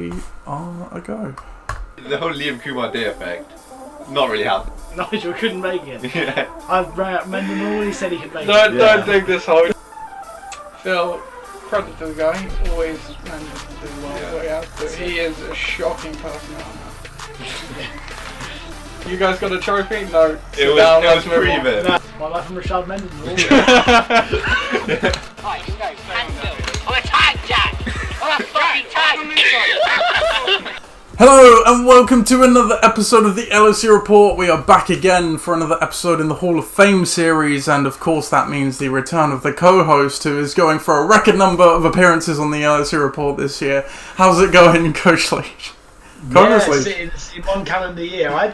We are a go. The whole Liam Kumar Day effect, not really happened. Nigel couldn't make it. Yeah. I rang up Mendenhall, he said he could make Don't it. take this home. Phil, credit to the guy, he always manages to do well what he has to. He is a shocking personality. You guys got a trophy? No. It was pre-bit. No, my life from Rashad Mendenhall. Right, you go. I'm a tag, Jack! I'm a fucking tag! Hello and welcome to another episode of the LOC Report. We are back again for another episode in the Hall of Fame series, and of course that means the return of the co-host, who is going for a record number of appearances on the LOC Report this year. How's it going, Coach Leach? Yes, it's in one calendar year. I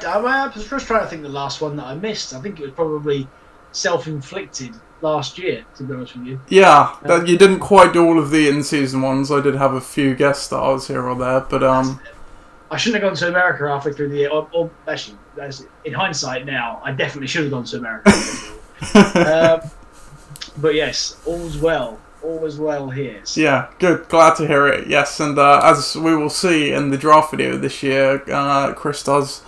was just trying to think the last one that I missed. I think it was probably self-inflicted last year, to be honest with you. Yeah, you didn't quite do all of the in-season ones. I did have a few guest stars here or there, but I shouldn't have gone to America halfway through the year. Or actually, in hindsight now, I definitely should have gone to America. But yes, all's well. All is well here. So. Yeah, good. Glad to hear it. Yes, and as we will see in the draft video this year, Chris does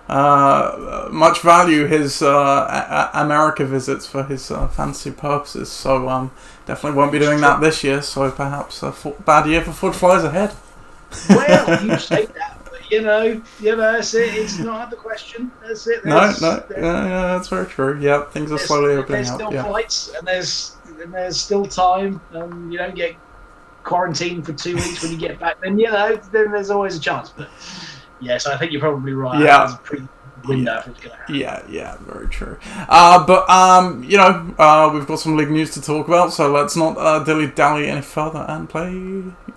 much value his America visits for his fancy purposes. So definitely won't be doing that this year. So perhaps a bad year for Fudge Flies ahead. Well, you say that. You know, that's it. It's not out of the question. That's it. No, that's very true. Yeah, things are slowly opening up. There's still flights, and there's still time, and you don't get quarantined for 2 weeks when you get back. Then then there's always a chance. But yes, I think you're probably right. Yeah. There's a pretty window for it's going to happen. Yeah, very true. We've got some league news to talk about, so let's not dilly-dally any further and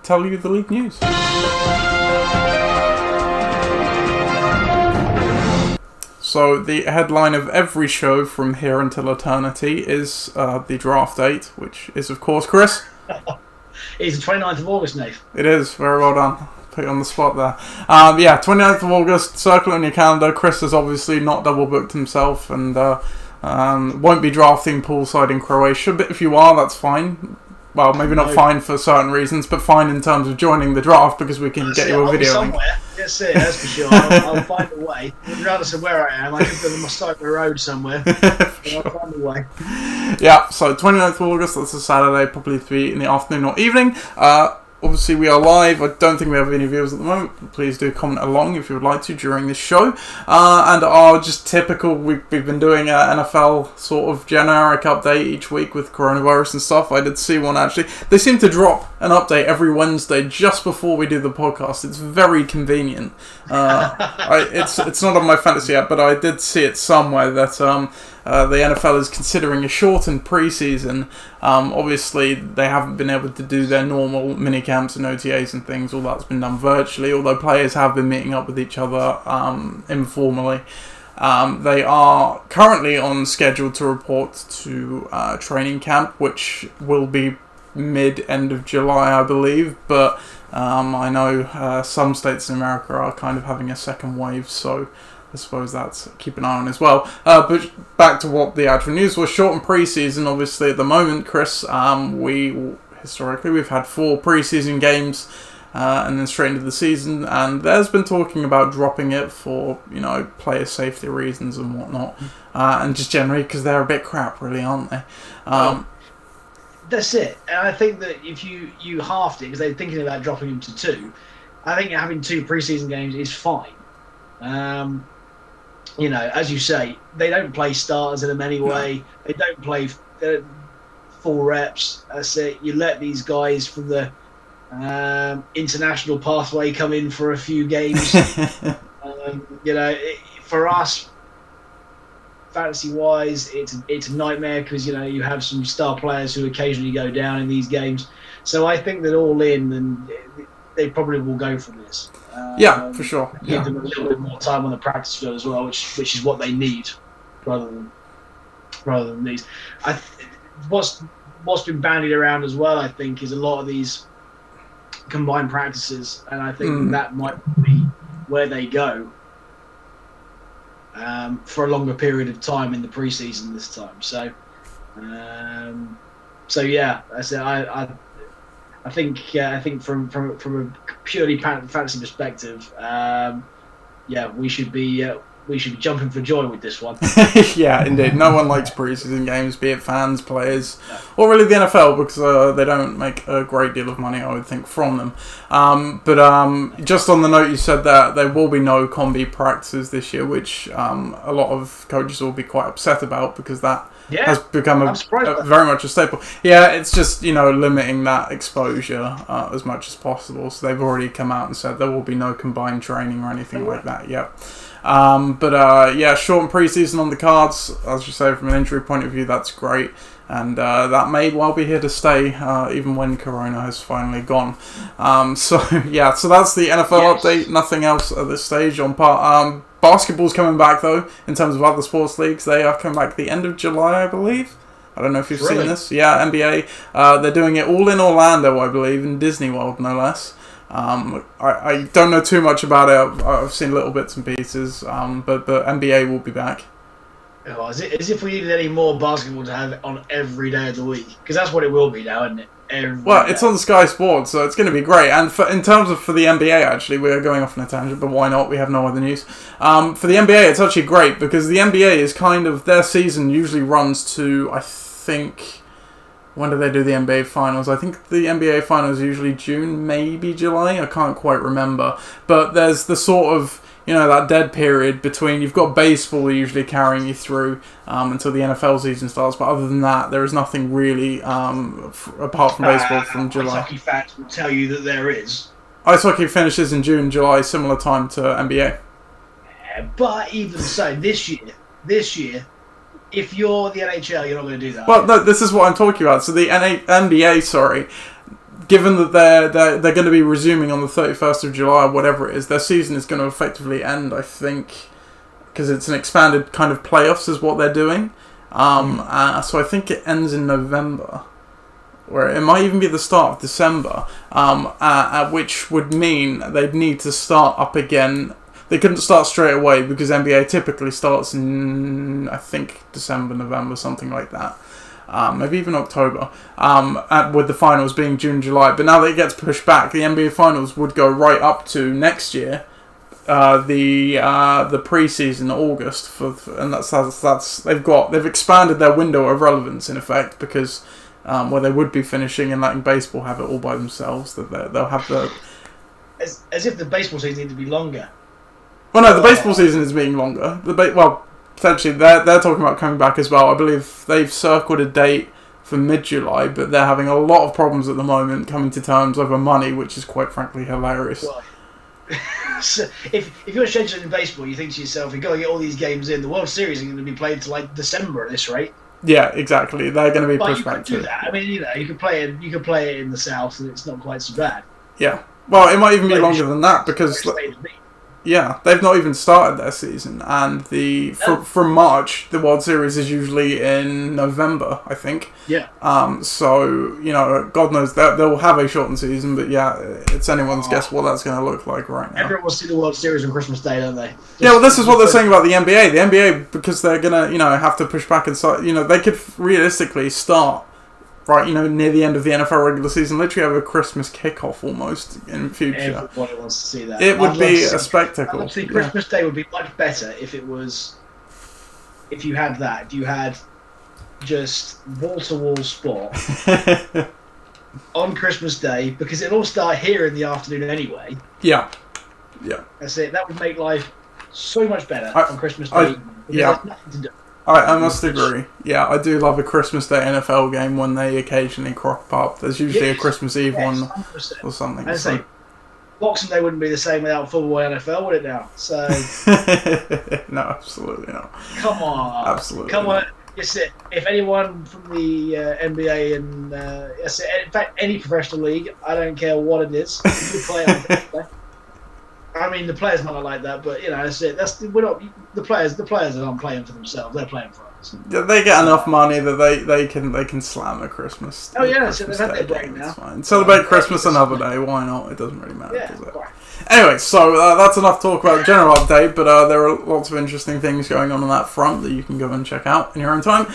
tell you the league news. So the headline of every show from here until eternity is the draft date, which is, of course, Chris? It's the 29th of August, Nate. It is. Very well done. Put you on the spot there. 29th of August, circle it on your calendar. Chris has obviously not double booked himself and won't be drafting poolside in Croatia, but if you are, that's fine. Well, maybe not fine for certain reasons, but fine in terms of joining the draft because we can get you a video link. That's for sure. I'll find a way. Regardless of where I am, I can put on my side of the road somewhere. I'll find a way. Yeah, so 29th of August, that's a Saturday, probably be in the afternoon or evening. Obviously, we are live. I don't think we have any viewers at the moment. But please do comment along if you would like to during this show. And our just typical, we've been doing an NFL sort of generic update each week with coronavirus and stuff. I did see one actually. They seem to drop an update every Wednesday just before we do the podcast. It's very convenient. It's not on my fantasy app, but I did see it somewhere that the NFL is considering a shortened preseason. Obviously, they haven't been able to do their normal minicamps and OTAs and things. All that's been done virtually, although players have been meeting up with each other informally. They are currently on schedule to report to training camp, which will be mid-end of July, I believe. But I know some states in America are kind of having a second wave, so I suppose that's keep an eye on as well. But back to what the actual news was. Shortened preseason, obviously, at the moment, Chris. We've had 4 preseason games and then straight into the season. And there's been talking about dropping it for, player safety reasons and whatnot. And just generally because they're a bit crap, really, aren't they? That's it. And I think that if you halved it, because they're thinking about dropping them to 2, I think having 2 preseason games is fine. As you say, they don't play starters in them anyway. No. They don't play full reps. That's it. You let these guys from the international pathway come in for a few games. For us, fantasy-wise, it's a nightmare because you have some star players who occasionally go down in these games. So I think that all in, then they probably will go for this. For sure. Give them a little bit more time on the practice field as well, which is what they need, rather than these. What's been bandied around as well, I think, is a lot of these combined practices, and I think that might be where they go for a longer period of time in the preseason this time. So yeah, I said I think from a purely fantasy perspective, we should be jumping for joy with this one. Yeah, indeed. No one likes preseason games, be it fans, players, or really the NFL, because they don't make a great deal of money, I would think, from them. But just on the note, you said that there will be no combi practices this year, which a lot of coaches will be quite upset about, because that has become very much a staple. Yeah, it's just, limiting that exposure as much as possible. So they've already come out and said there will be no combined training or anything like that. Yeah. Short preseason on the cards. As you say, from an injury point of view, that's great. And that may well be here to stay, even when Corona has finally gone. So that's the NFL update. Nothing else at this stage on part. Basketball's coming back, though, in terms of other sports leagues. They are coming back at the end of July, I believe. I don't know if you've seen this. Yeah, NBA. They're doing it all in Orlando, I believe, in Disney World, no less. I don't know too much about it. I've seen little bits and pieces, but NBA will be back. Oh, as if we needed any more basketball to have on every day of the week, because that's what it will be now, isn't it? It's on Sky Sports, so it's going to be great. And in terms of for the NBA, actually, we're going off on a tangent, but why not? We have no other news. For the NBA, it's actually great, because the NBA is kind of, their season usually runs to, I think, when do they do the NBA Finals? I think the NBA Finals is usually June, maybe July. I can't quite remember. But there's the sort of, that dead period between, you've got baseball usually carrying you through until the NFL season starts. But other than that, there is nothing really, apart from baseball, from July. Ice hockey fans will tell you that there is. Ice hockey finishes in June, July, similar time to NBA. But even so, this year, if you're the NHL, you're not going to do that. Well, no, this is what I'm talking about. So the NBA, given that they're going to be resuming on the 31st of July, or whatever it is, their season is going to effectively end, I think, because it's an expanded kind of playoffs is what they're doing. So I think it ends in November, or it might even be the start of December, which would mean they'd need to start up again. They couldn't start straight away because NBA typically starts in, I think, December, November, something like that. Maybe even October, with the finals being June, July. But now that it gets pushed back, the NBA finals would go right up to next year, the preseason August, and that's they've expanded their window of relevance in effect, because where they would be finishing and letting baseball have it all by themselves, that they'll have the as if the baseball season needed to be longer. Well, no, the baseball season is being longer. Potentially, they're talking about coming back as well. I believe they've circled a date for mid-July, but they're having a lot of problems at the moment coming to terms over money, which is quite frankly hilarious. Well, so if you're scheduling baseball, you think to yourself, you've got to get all these games in. The World Series are going to be played to like December at this rate. Yeah, exactly. They're going to be pushed back to that. I mean, you could play it in the South, and it's not quite so bad. Yeah. Well, it might even be longer than that, because yeah, they've not even started their season, and from March, the World Series is usually in November, I think. Yeah. So, God knows, they'll have a shortened season, but yeah, it's anyone's guess what that's going to look like right now. Everyone wants to see the World Series on Christmas Day, don't they? This is what they're saying about the NBA. The NBA, because they're going to, have to push back and start, they could realistically start near the end of the NFL regular season, literally have a Christmas kickoff almost in future. Everybody wants to see that. It would be a spectacle. I think Christmas Day would be much better if you had that. If you had just wall-to-wall sport on Christmas Day, because it'll all start here in the afternoon anyway. Yeah. That's it. That would make life so much better on Christmas Day. There's nothing to do. I must agree. Yeah, I do love a Christmas Day NFL game when they occasionally crop up. There's usually a Christmas Eve one 100%. Or something. And so Boxing Day wouldn't be the same without football and NFL, would it now? So no, absolutely not. Come on. Absolutely. Come on. Yes, if anyone from the NBA and in fact any professional league, I don't care what it is, you play on Christmas Day. I'm mean, the players might not like that, but that's it. We're not the players. The players aren't playing for themselves; they're playing for us. Yeah, they get enough money that they can slam a Christmas. Oh yeah, Christmas so they've had their break game, now. it's fine. Celebrate Christmas another day. Why not? It doesn't really matter, Yeah, does it? right. Anyway, so that's enough talk about the general update, but there are lots of interesting things going on that front that you can go and check out in your own time.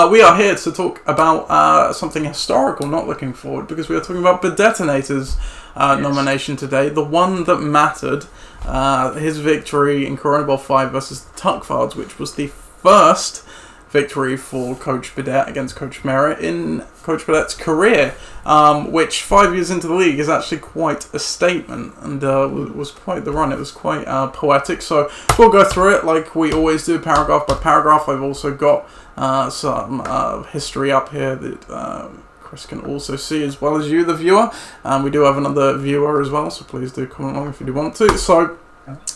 We are here to talk about something historical, not looking forward, because we are talking about Burdettinators' nomination today, the one that mattered, his victory in Corona Bowl 5 versus Tuckfards, which was the first victory for Coach Burdett against Coach Merritt in Coach Burdett's career, which 5 years into the league is actually quite a statement, and was quite the run. It was quite poetic, so we'll go through it like we always do, paragraph by paragraph. I've also got some history up here that Chris can also see, as well as you, the viewer. We do have another viewer as well, so please do come along if you do want to. So,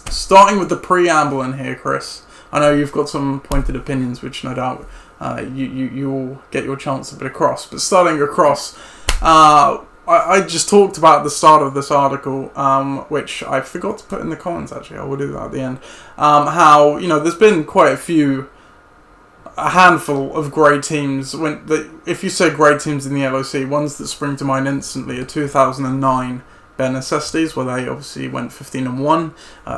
starting with the preamble in here, Chris, I know you've got some pointed opinions, which no doubt you will get your chance to put across. But starting across, I just talked about the start of this article, which I forgot to put in the comments, actually. I will do that at the end. How, there's been quite a handful of great teams. If you say great teams in the LOC, ones that spring to mind instantly are 2009 Burdettinators, where they obviously went 15-1.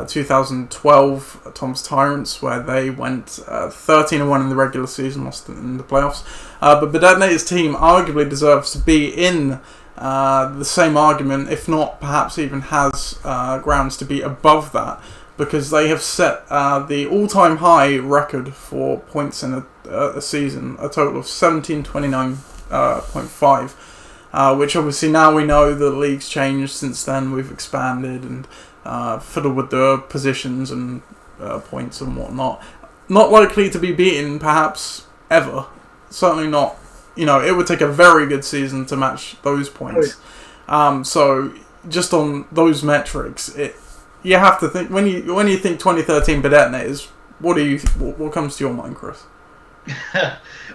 2012 Tom's Tyrants, where they went 13-1 in the regular season, lost in the playoffs. But Burdettinator's team arguably deserves to be in the same argument, if not perhaps even has grounds to be above that, because they have set the all-time high record for points in a season, a total of 1729.5. Which obviously now we know the league's changed since then. We've expanded and fiddled with the positions and points and whatnot. Not likely to be beaten, perhaps, ever. Certainly not. It would take a very good season to match those points. So just on those metrics, you have to think when you think 2013 Burdettinators, what comes to your mind, Chris?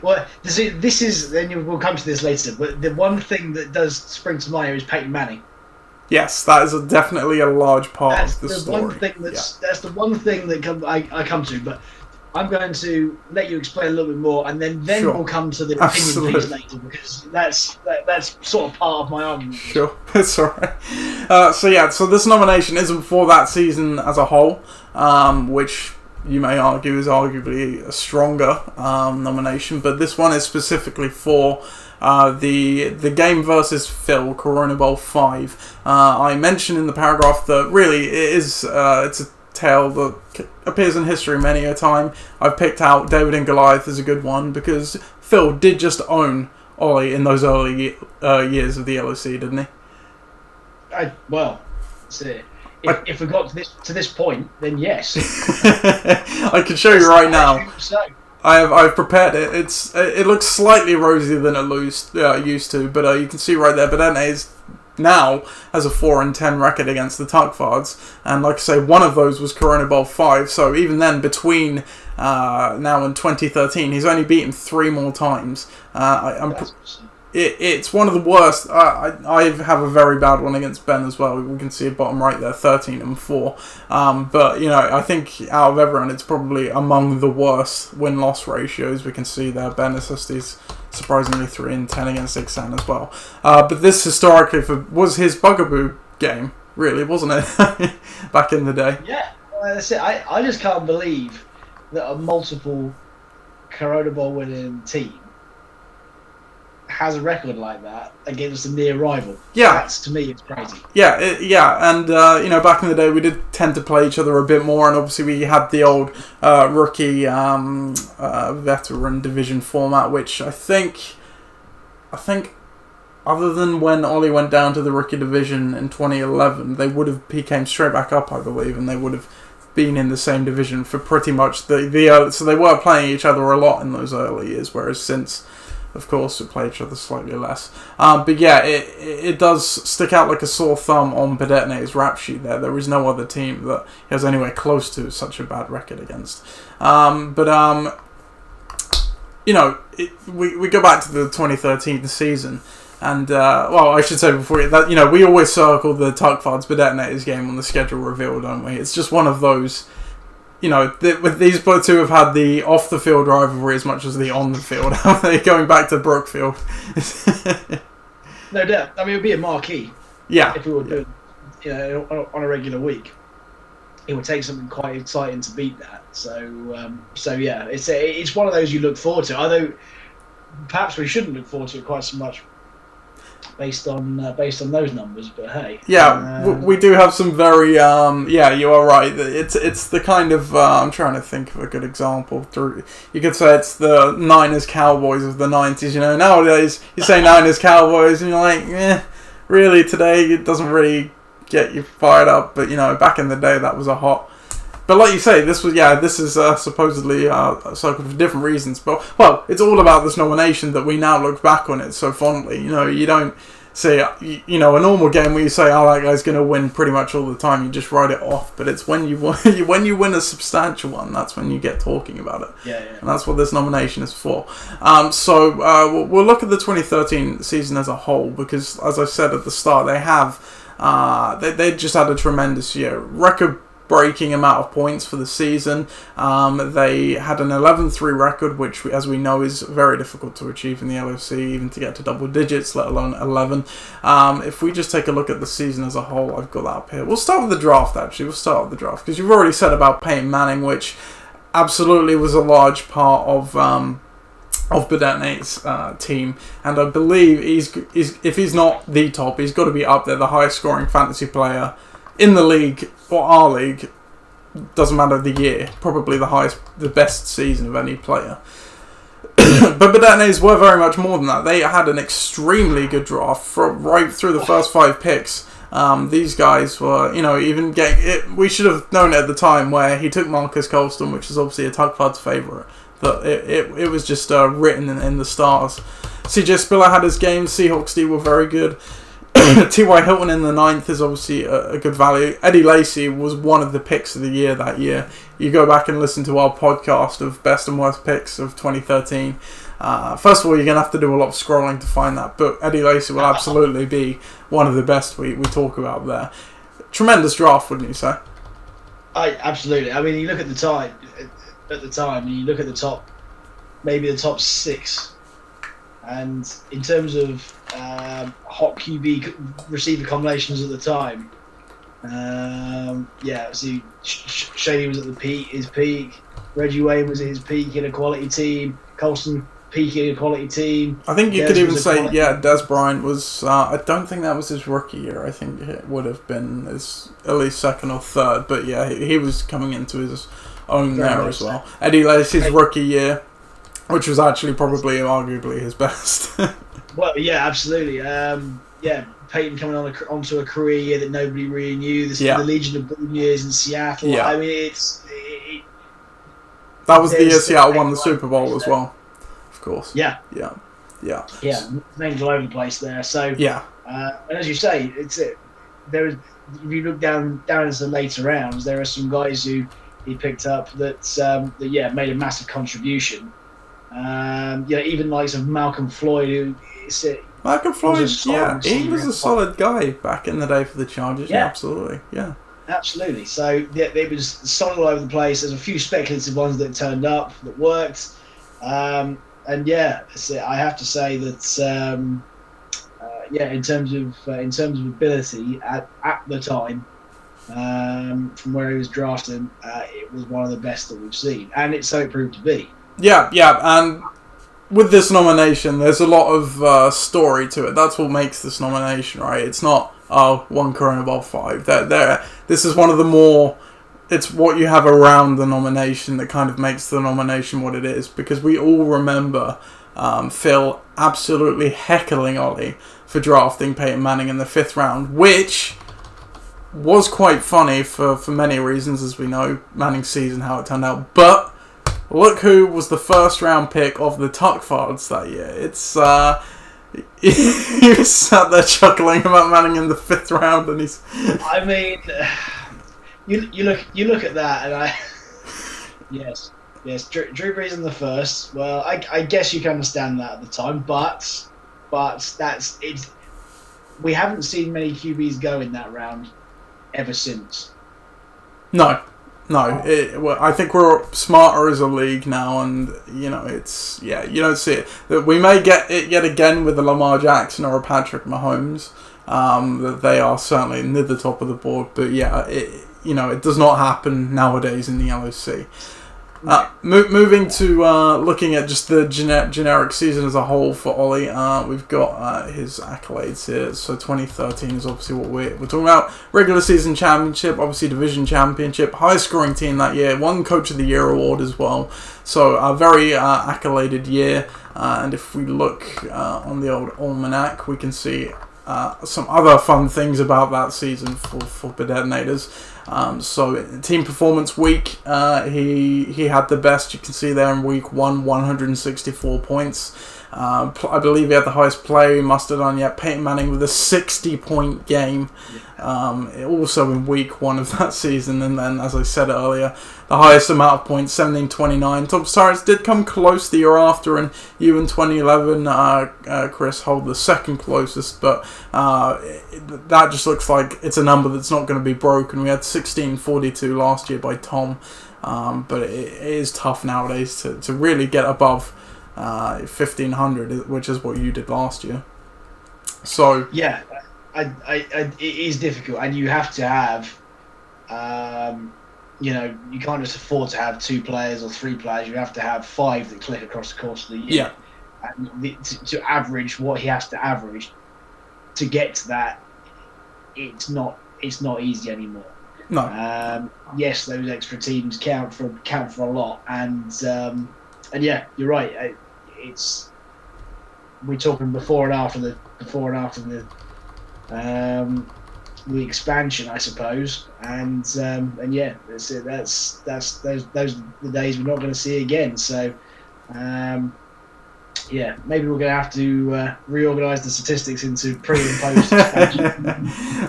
Well, this is, then we'll come to this later, but the one thing that does spring to mind is Peyton Manning. Yes, that is definitely a large part of the story. That's the one thing that I come to, but I'm going to let you explain a little bit more, and then sure. We'll come to the opinion piece later, because that's sort of part of my argument. Sure, it's alright. So this nomination isn't for that season as a whole, which you may argue is arguably a stronger nomination, but this one is specifically for the game versus Phil, Corona Bowl 5. I mentioned in the paragraph that really it's a tale that appears in history many a time. I've picked out David and Goliath as a good one, because Phil did just own Ollie in those early years of the LOC, didn't he? That's it. If we got to this point, then yes. I can show you right now. I've prepared it. It looks slightly rosier than it used to, but you can see right there. Burdettinators now has a 4-10 record against the Tuckfards, and like I say, one of those was Corona Bowl 5. So even then, between now and 2013, he's only beaten 3 more times. It's one of the worst. I have a very bad one against Ben as well. We can see it bottom right there, 13-4. But I think out of everyone, it's probably among the worst win-loss ratios. We can see there, Ben assists surprisingly 3-10 against Ixan as well. But this historically was his bugaboo game, really, wasn't it? Back in the day. Yeah, well, that's it. I just can't believe that a multiple Corona Bowl winning team has a record like that against a near rival. Yeah, to me, it's crazy. And back in the day, we did tend to play each other a bit more, and obviously we had the old rookie veteran division format, which I think, other than when Ollie went down to the rookie division in 2011, he came straight back up, I believe, and they would have been in the same division for pretty much so they were playing each other a lot in those early years, whereas since, of course, we play each other slightly less. But yeah, it does stick out like a sore thumb on Burdettinator's rap sheet there. There is no other team that he has anywhere close to such a bad record against. We go back to the 2013 season. And, well, I should say before that, we always circle the Tuckfards Burdettinators game on the schedule reveal, don't we? It's just one of those, with these two have had the off-the-field rivalry as much as the on-the-field, haven't they? Going back to Brookfield. No doubt. I mean, it would be a marquee. Yeah. If we were doing, on a regular week. It would take something quite exciting to beat that. So yeah, it's one of those you look forward to. Although perhaps we shouldn't look forward to it quite so much based on those numbers. But hey, we do have some very you are right. It's the kind of I'm trying to think of a good example. You could say it's the Niners Cowboys of the 90s. Nowadays you say Niners Cowboys and you're like, really today it doesn't really get you fired up, but back in the day that was a hot. But like you say, this is supposedly circled for different reasons. But well, it's all about this nomination that we now look back on it so fondly. You don't say a normal game where you say, oh, that guy's going to win pretty much all the time. You just write it off. But it's when you win a substantial one, that's when you get talking about it. Yeah. And that's what this nomination is for. So we'll look at the 2013 season as a whole because, as I said at the start, they have. They just had a tremendous year. Record-breaking amount of points for the season. They had an 11-3 record, which, as we know, is very difficult to achieve in the LOC, even to get to double digits, let alone 11. If we just take a look at the season as a whole, I've got that up here. We'll start with the draft, actually. Because you've already said about Peyton Manning, which absolutely was a large part of Burdettinator's team, and I believe if he's not the top, he's got to be up there, the highest scoring fantasy player in the league, or our league, doesn't matter the year, probably the best season of any player. But Burdettinator's were very much more than that. They had an extremely good draft right through the first 5 picks. These guys were, even getting it. We should have known at the time where he took Marcus Colston, which is obviously a Tuckfards favourite. But it was just written in the stars. CJ Spiller had his game. Seahawks D were very good. T.Y. Hilton in the 9th is obviously a good value. Eddie Lacy was one of the picks of the year that year. You go back and listen to our podcast of best and worst picks of 2013. First of all, you're going to have to do a lot of scrolling to find that. But Eddie Lacy will absolutely be one of the best we talk about there. Tremendous draft, wouldn't you say? Absolutely. I mean, you look at the time. At the time, you look at the top 6, and in terms of hot QB receiver combinations at the time, see, Shady was at his peak, Reggie Wayne was at his peak in a quality team, Colston peak in a quality team. I think you could even say, Des Bryant was, I don't think that was his rookie year, I think it would have been his at least second or third, but yeah, he was coming into his own there as well. Eddie Lacy's rookie year, which was actually probably arguably his best. Well, yeah, absolutely. Peyton coming onto a career year that nobody really knew. The Legion of Boom years in Seattle. Yeah. I mean, that was the year Seattle won the Super Bowl as well, of course. Yeah. Names all over the place there. So and as you say, there is. If you look down into the later rounds, there are some guys who he picked up that made a massive contribution. Even likes of Malcolm Floyd, who Malcolm Floyd, he was a solid guy back in the day for the Chargers. Yeah, absolutely. Yeah, absolutely. So it was solid all over the place. There's a few speculative ones that turned up that worked, I have to say that in terms of ability at the time. From where he was drafted, it was one of the best that we've seen, and it proved to be. Yeah, and with this nomination, there's a lot of story to it. That's what makes this nomination, right? It's not one current above 5. This is one of the more. It's what you have around the nomination that kind of makes the nomination what it is, because we all remember Phil absolutely heckling Ollie for drafting Peyton Manning in the 5th round, which was quite funny for many reasons, as we know, Manning's season, how it turned out. But look who was the first round pick of the Tuckfards that year. It's he was sat there chuckling about Manning in the 5th round, and he's. I mean, you look at that, and yes, Drew Brees in the 1st. Well, I guess you can understand that at the time, but but it's. We haven't seen many QBs go in that round ever since. No. I think we're smarter as a league now, and you don't see it. That we may get it yet again with a Lamar Jackson or a Patrick Mahomes. That they are certainly near the top of the board, but it does not happen nowadays in the LOC. Moving to looking at just the generic season as a whole for Ollie, we've got his accolades here. So 2013 is obviously what we're talking about. Regular season championship, obviously division championship, highest scoring team that year, won Coach of the Year award as well. So a very accoladed year. And if we look on the old almanac, we can see some other fun things about that season for Burdettinators. So team performance week, he had the best. You can see there in week 1, 164 points. I believe he had the highest play. He must have done yet. Peyton Manning with a 60-point game. Also in week 1 of that season, and then, as I said earlier, the highest amount of points, 1729. Tuckfards did come close the year after, and you in 2011, Chris, hold the second closest, but that just looks like it's a number that's not going to be broken. We had 1642 last year by Tom, but it is tough nowadays to really get above 1500, which is what you did last year. So yeah, it is difficult, and you have to have, you can't just afford to have 2 players or 3 players. You have to have 5 that click across the course of the year. Yeah. And to average what he has to average to get to that, it's not easy anymore. No. Yes, those extra teams count for a lot, and yeah, you're right. We're talking before and after the expansion, I suppose, and yeah, that's it. Those are the days we're not going to see again. So, yeah, maybe we're going to have to reorganise the statistics into pre and post expansion.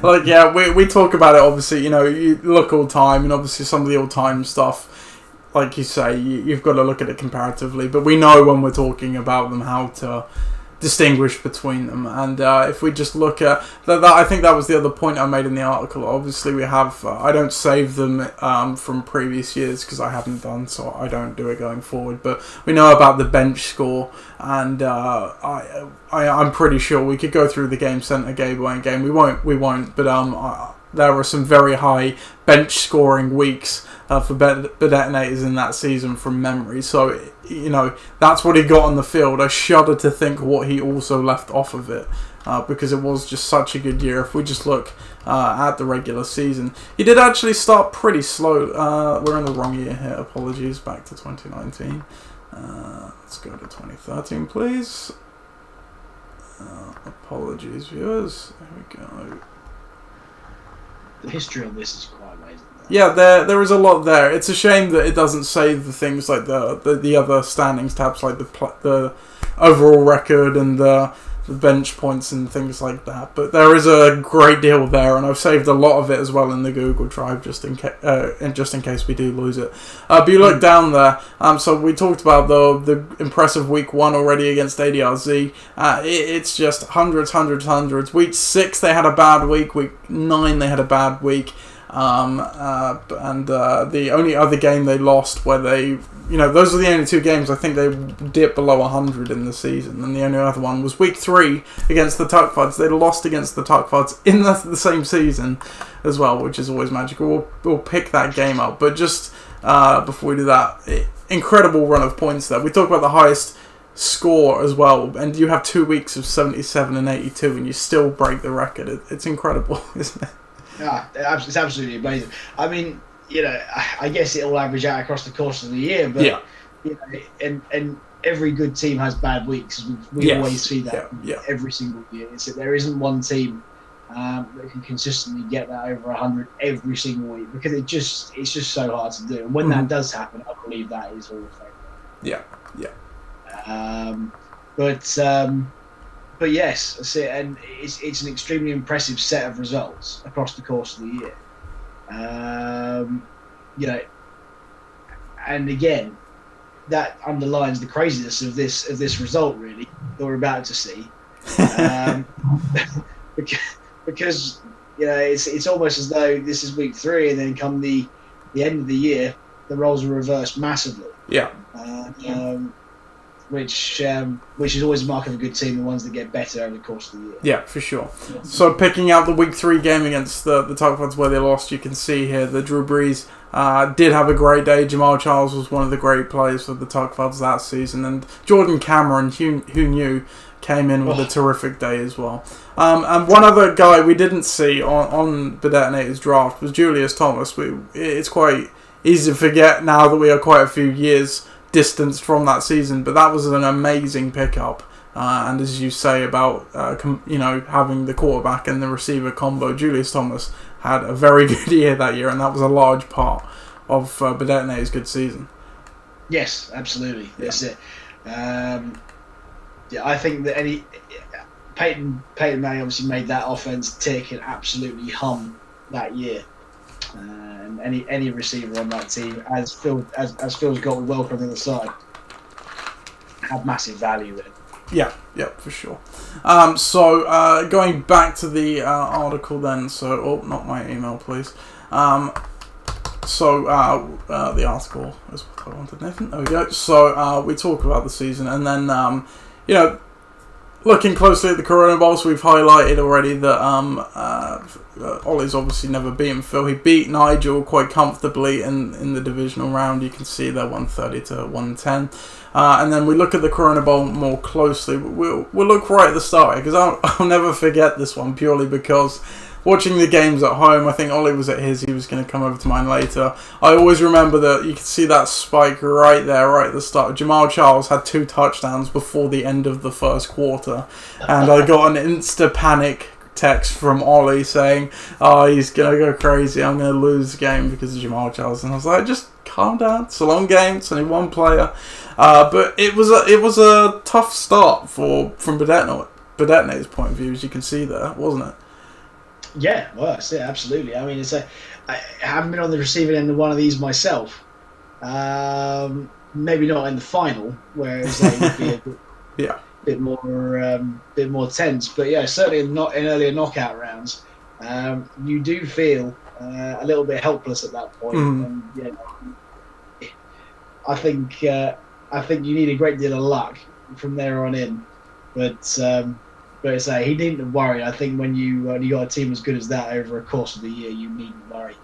Like, yeah, we talk about it. Obviously, you look all time, and obviously some of the all time stuff, like you say, you've got to look at it comparatively. But we know when we're talking about them how to distinguish between them, and if we just look at that, I think that was the other point I made in the article. Obviously we have I don't save them from previous years because I haven't done, so I don't do it going forward, but we know about the bench score, and I'm pretty sure we could go through the game center game by game. We won't, but there were some very high bench scoring weeks for Burdettinators in that season from memory. So, that's what he got on the field. I shudder to think what he also left off of it, because it was just such a good year. If we just look at the regular season, he did actually start pretty slow. We're in the wrong year here. Apologies. Back to 2019. Let's go to 2013, please. Apologies, viewers. There we go. The history on this is quite amazing. Yeah, there is a lot there. It's a shame that it doesn't save the things like the other standings tabs, like the overall record and the bench points and things like that. But there is a great deal there, and I've saved a lot of it as well in the Google Drive just in case we do lose it. But you look down there. So we talked about the impressive week 1 already against ADRZ. It's just hundreds. Week 6 they had a bad week. Week 9 they had a bad week. And the only other game they lost where they, those are the only 2 games I think they dipped below 100 in the season, and the only other one was week 3 against the Tuckfards. They lost against the Tuckfards in the same season as well, which is always magical. We'll pick that game up, but just before we do that, incredible run of points there. We talk about the highest score as well, and you have 2 weeks of 77 and 82 and you still break the record. It's incredible, isn't it? Yeah, it's absolutely amazing. I mean, I guess it'll average out across the course of the year, but yeah. And every good team has bad weeks. We Yes. always see that every single year. There isn't one team that can consistently get that over 100 every single week, because it's just so hard to do. And when that does happen, I believe that is Hall of Fame. Yeah. But yes, that's it, and it's an extremely impressive set of results across the course of the year. And again, that underlines the craziness of this result, really, that we're about to see. Because it's almost as though this is week 3, and then come the end of the year, the roles are reversed massively. Yeah. Which is always a mark of a good team, the ones that get better over the course of the year. Yeah, for sure. So picking out the week 3 game against the Tuckfards where they lost, you can see here that Drew Brees did have a great day. Jamal Charles was one of the great players for the Tuckfards that season, and Jordan Cameron, who knew, came in with a terrific day as well. And one other guy we didn't see on Burdettinator's draft was Julius Thomas. It's quite easy to forget now that we are quite a few years distanced from that season, but that was an amazing pickup. And as you say about having the quarterback and the receiver combo, Julius Thomas had a very good year that year, and that was a large part of Burdettinator's good season. Yes, absolutely. That's it. I think that Peyton Manning obviously made that offense tick and absolutely hum that year. And any receiver on that team, as Phil's got with Welker on the other side, had massive value in. Yeah, for sure. So going back to the article then. So, not my email, please. The article is what I wanted, Nathan. There we go. So we talk about the season, and then looking closely at the Corona Bowls, we've highlighted already that Ollie's obviously never beaten Phil. He beat Nigel quite comfortably in the divisional round. You can see they're 130 to 110. And then we look at the Corona Bowl more closely. We'll look right at the start, because I'll never forget this one, purely because watching the games at home, I think Ollie was at his, he was going to come over to mine later. I always remember that you could see that spike right there, right at the start. Jamal Charles had 2 touchdowns before the end of the first quarter, and I got an insta-panic text from Ollie saying, he's going to go crazy, I'm going to lose the game because of Jamal Charles. And I was like, just calm down, it's a long game, it's only one player. But it was a tough start from Burdettinator's point of view, as you can see there, wasn't it? Yeah, well, yeah, absolutely. I mean, I haven't been on the receiving end of one of these myself. Maybe not in the final, where it would be a bit more tense. But yeah, certainly in earlier knockout rounds, you do feel a little bit helpless at that point. And, I think you need a great deal of luck from there on in. But he needn't worry. I think when you got a team as good as that over a course of the year, you needn't worry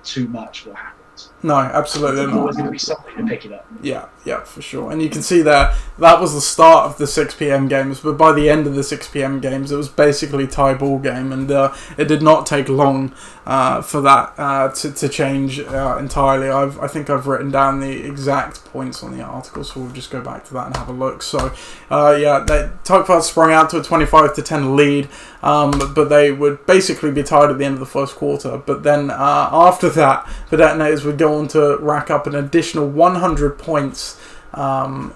too much what happens. No, absolutely There's not. always going to be something to pick it up. Yeah, for sure. And you can see there, that was the start of the 6 p.m. games, but by the end of the 6 p.m. games, it was basically a tie ball game, and it did not take long for that to change entirely. I think I've written down the exact points on the article, so we'll just go back to that and have a look. So, Tuckfards sprung out to a 25-10 lead, but they would basically be tied at the end of the first quarter. But then after that, the Burdettinator's would go on to rack up an additional 100 points, and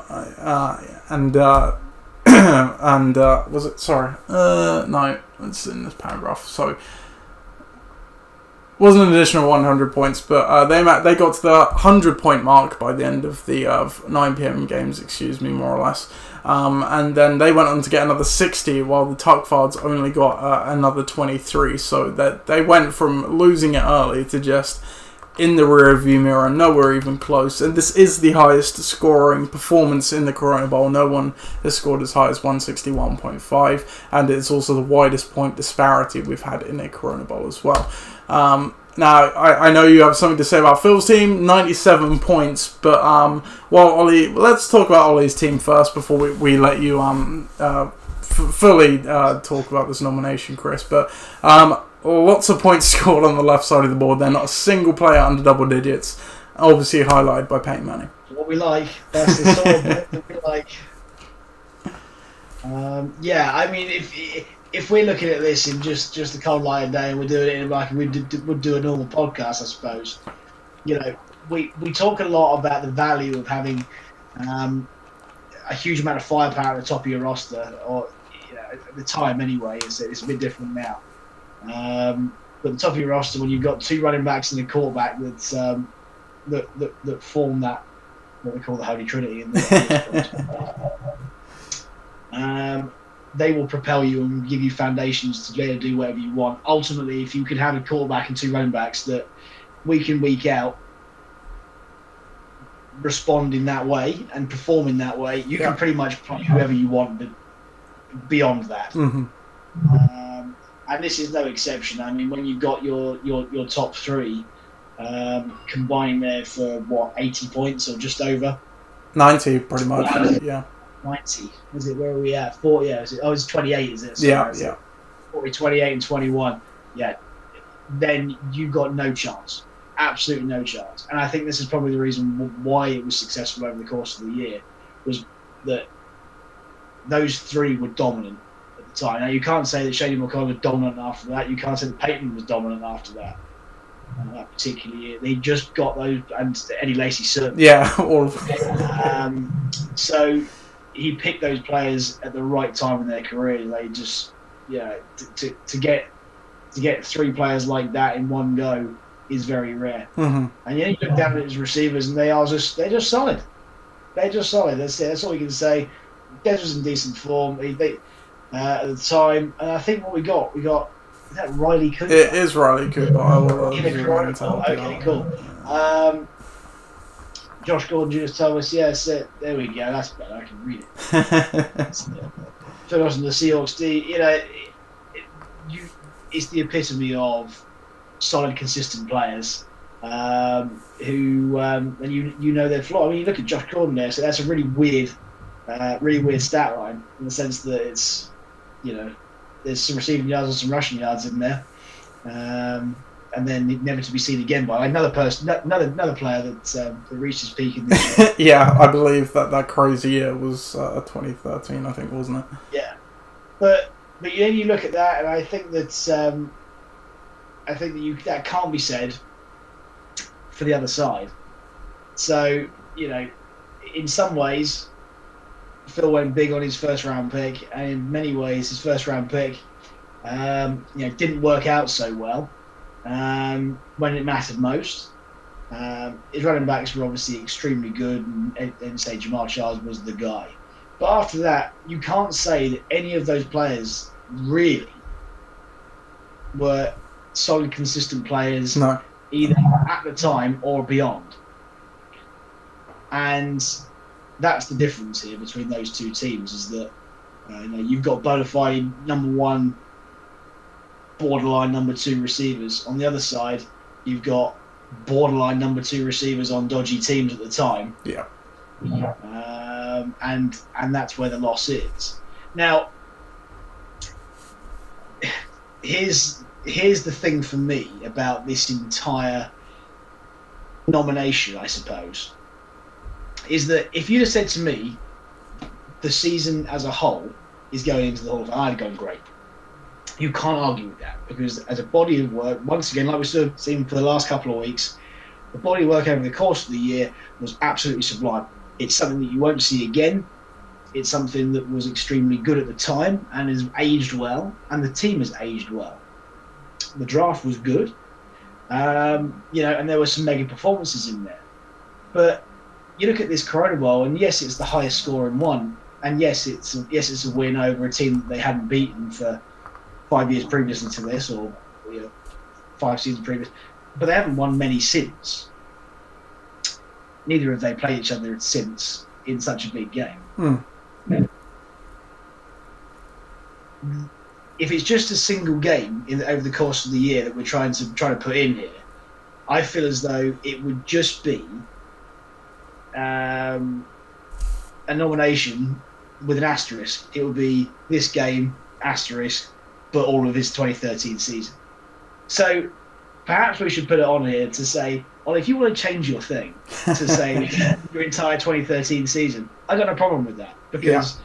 was it? Sorry, no, it's in this paragraph. So wasn't an additional 100 points, but they got to the 100-point mark by the end of the 9 p.m. games, more or less. And then they went on to get another 60, while the Tuckfards only got another 23. So that they went from losing it early to just in the rear-view mirror, nowhere even close. And this is the highest scoring performance in the Corona Bowl. No one has scored as high as 161.5, and it's also the widest point disparity we've had in a Corona Bowl as well. Now, I know you have something to say about Phil's team, 97 points, but let's talk about Ollie's team first before we let you fully talk about this nomination, Chris. But lots of points scored on the left side of the board. They're not a single player under double digits, obviously highlighted by Peyton Manning. What we like, that's the sort of bit that we like. I mean, if we're looking at this in just a cold light of day, and we're doing it in like we'd do a normal podcast, I suppose. We talk a lot about the value of having a huge amount of firepower at the top of your roster, or at the time anyway. It's a bit different now. But the top of your roster, when you've got 2 running backs and a quarterback that form that what we call the Holy Trinity. they will propel you and give you foundations to be able to do whatever you want. Ultimately, if you can have a quarterback and 2 running backs that week in, week out respond in that way and perform in that way, you can pretty much play whoever you want, but beyond that. And this is no exception. I mean, when you've got your top 3 combined there for, 80 points or just over? 90, pretty much, yeah. 90. Is it, where are we at? 40, yeah. It's 28, is it? Sorry, 40, 28 and 21. Yeah. Then you've got no chance. Absolutely no chance. And I think this is probably the reason why it was successful over the course of the year, was that those 3 were dominant at the time. Now, you can't say that Shady McCoy was dominant after that. You can't say that Peyton was dominant after that. That particular year. They just got those, and Eddie Lacy certainly. Yeah, all of them. So he picked those players at the right time in their career. They just, to get 3 players like that in one go is very rare. And you look down at his receivers, and they're just solid. They're just solid. That's it. That's all you can say. Des was in decent form at the time, and I think what we got. Is that Riley Cooper? It is Riley Cooper. I will okay, cool. Josh Gordon just told us, there we go. That's better. I can read it. Phil Austin, the Seahawks. It's the epitome of solid, consistent players who, and you know their flaw. I mean, you look at Josh Gordon there. So that's a really weird stat line in the sense that it's, there's some receiving yards and some rushing yards in there, and then never to be seen again by another person, another player that reached his peak in this year. Yeah, I believe that crazy year was 2013, I think, wasn't it? Yeah, but you look at that, and I think that that can't be said for the other side. So in some ways, Phil went big on his first round pick, and in many ways his first round pick didn't work out so well when it mattered most. His running backs were obviously extremely good, and say Jamar Chase was the guy. But after that, you can't say that any of those players really were solid, consistent players, either at the time or beyond. And that's the difference here between those 2 teams, is that you've got bona fide number 1, borderline number 2 receivers. On the other side, you've got borderline number 2 receivers on dodgy teams at the time. Yeah. And that's where the loss is. Now, here's the thing for me about this entire nomination, I suppose, is that if you'd have said to me the season as a whole is going into the Hall of Fame, I'd have gone great. You can't argue with that, because as a body of work, once again, like we've seen for the last couple of weeks, the body of work over the course of the year was absolutely sublime. It's something that you won't see again. It's something that was extremely good at the time and has aged well, and the team has aged well. The draft was good, and there were some mega performances in there. But you look at this Corona Bowl, and yes, it's the highest scoring one, and yes, it's a win over a team that they hadn't beaten for 5 years previously to this, or 5 seasons previous, but they haven't won many since. Neither have they played each other since in such a big game. If it's just a single game over the course of the year that we're trying to put in here, I feel as though it would just be a nomination with an asterisk. It would be this game, asterisk, but all of his 2013 season. So perhaps we should put it on here to say, well, if you want to change your thing to say your entire 2013 season, I got no problem with that, because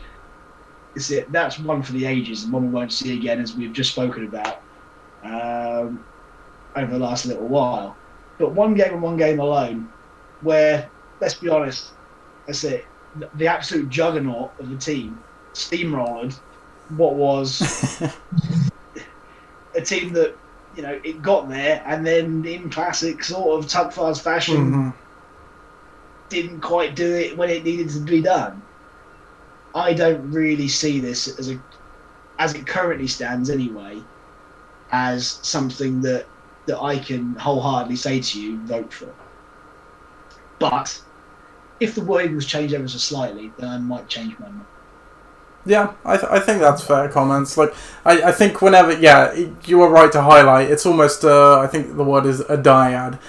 that's one for the ages and one we won't see again, as we've just spoken about over the last little while. But one game and one game alone, where, let's be honest, that's it, the absolute juggernaut of the team steamrolled what was a team that, it got there, and then in classic sort of Tuckfards fashion, didn't quite do it when it needed to be done. I don't really see this as as it currently stands anyway, as something that I can wholeheartedly say to you, vote for. But if the wording was changed ever so slightly, then I might change my mind. Yeah, I think that's fair comments. Like, I think whenever, you are right to highlight, it's almost, I think the word is a dyad.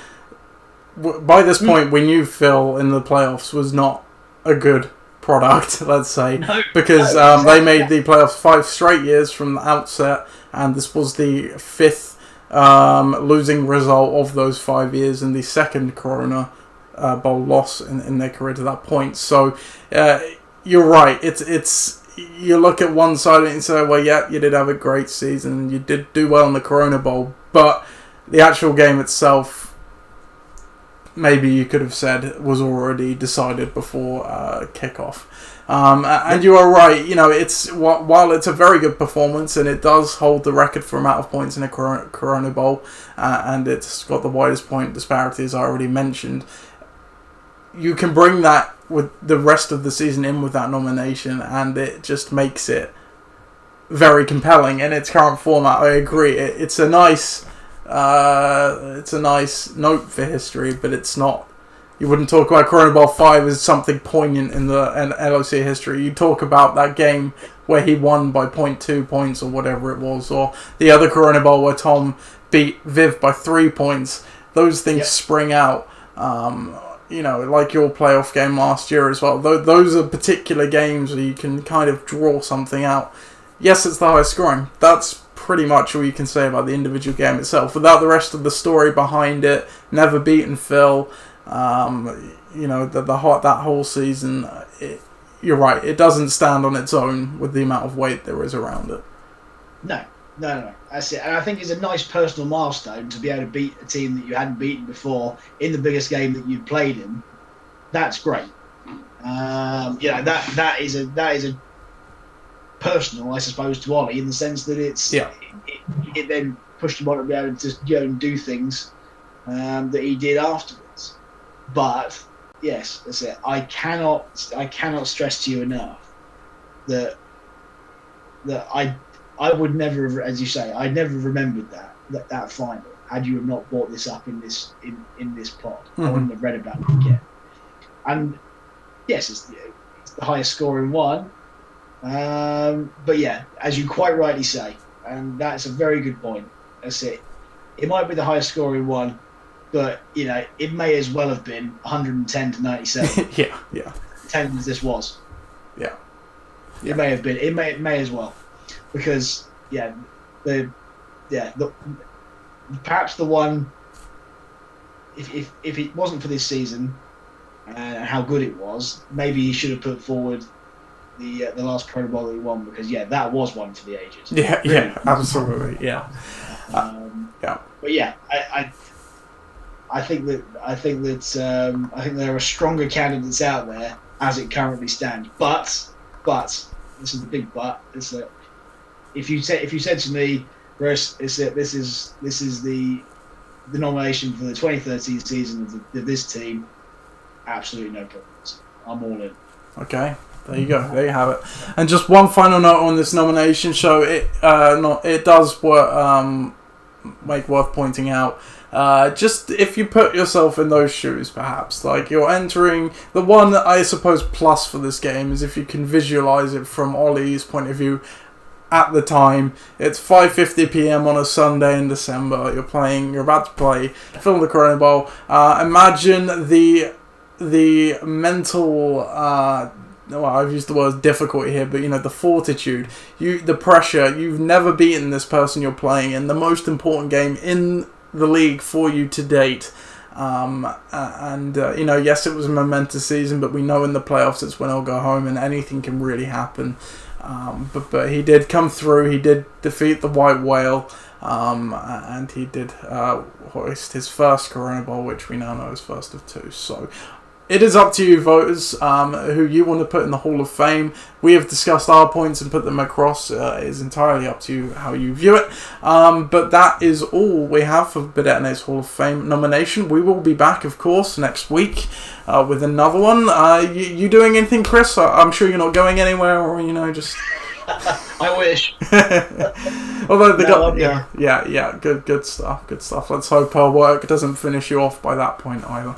By this point, we knew Phil in the playoffs was not a good product, let's say, because they made the playoffs 5 straight years from the outset, and this was the 5th losing result of those 5 years and the second Corona Bowl loss in their career to that point. So, you're right, it's you look at one side and say, well, yeah, you did have a great season, you did do well in the Corona Bowl, but the actual game itself, maybe you could have said, was already decided before kickoff. And you are right, it's while it's a very good performance and it does hold the record for amount of points in a Corona Bowl, and it's got the widest point disparity, as I already mentioned, you can bring that with the rest of the season in with that nomination, and it just makes it very compelling in its current format. I agree. It's a nice note for history, but it's not. You wouldn't talk about Corona Bowl 5 as something poignant in LOC history. You talk about that game where he won by 0.2 points or whatever it was, or the other Corona Bowl where Tom beat Viv by 3 points. Those things spring out. Like your playoff game last year as well. Those are particular games where you can kind of draw something out. Yes, it's the highest scoring. That's pretty much all you can say about the individual game itself. Without the rest of the story behind it, never beaten Phil, that whole season, you're right, it doesn't stand on its own with the amount of weight there is around it. No. That's it. And I think it's a nice personal milestone to be able to beat a team that you hadn't beaten before in the biggest game that you'd played in. That's great. That is a personal, I suppose, to Ollie, in the sense that it then pushed him on to be able to go and do things that he did afterwards. But yes, that's it. I cannot stress to you enough that I would never have, as you say, I'd never remembered that final had you have not brought this up in this pod. I wouldn't have read about it again. And yes, it's the highest scoring one. But yeah, as you quite rightly say, and that's a very good point. That's it. It might be the highest scoring one, but it may as well have been 110 to 97. yeah. 10 as this was. Yeah. It may have been. It may as well. Because perhaps the one, if it wasn't for this season and how good it was, maybe he should have put forward the last Pro Bowl that he won, because that was one for the ages. Yeah, absolutely, yeah. But yeah, I think that there are stronger candidates out there as it currently stands. But this is the big but. Is that if you said to me, Russ, is that this is the nomination for the 2013 season of this team, absolutely no problems. I'm all in. Okay, there you go. There you have it. And just one final note on this nomination show. It does make worth pointing out. Just if you put yourself in those shoes, perhaps, like you're entering, the one that I suppose plus for this game is if you can visualize it from Ollie's point of view. At the time, it's 5:50 p.m. on a Sunday in December. You're about to play Phil the Corona Bowl. Imagine the mental. I've used the word difficulty here, but the fortitude, the pressure. You've never beaten this person you're playing in the most important game in the league for you to date. Yes, it was a momentous season, but we know in the playoffs it's when I'll go home and anything can really happen. But he did come through. He did defeat the White Whale, and he did hoist his first Corona Bowl, which we now know is first of 2. So it is up to you, voters, who you want to put in the Hall of Fame. We have discussed our points and put them across. It is entirely up to you how you view it. But that is all we have for Burdettinator's Hall of Fame nomination. We will be back, of course, next week with another one. You doing anything, Chris? I'm sure you're not going anywhere, or just I wish. Although the No, yeah, good stuff. Let's hope our work doesn't finish you off by that point either.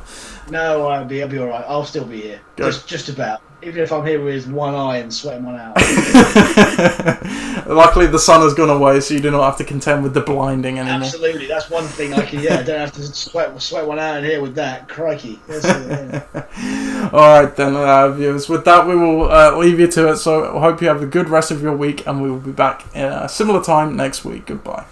No, I'll be all right. I'll still be here. Good. Just about. Even if I'm here with one eye and sweating one out. Luckily, the sun has gone away, so you do not have to contend with the blinding anymore. Absolutely, that's one thing I can. Yeah, I don't have to sweat one out in here with that. Crikey. All right then, viewers. With that, we will leave you to it. So I hope you have a good rest of your week, and we will be back in a similar time next week. Goodbye.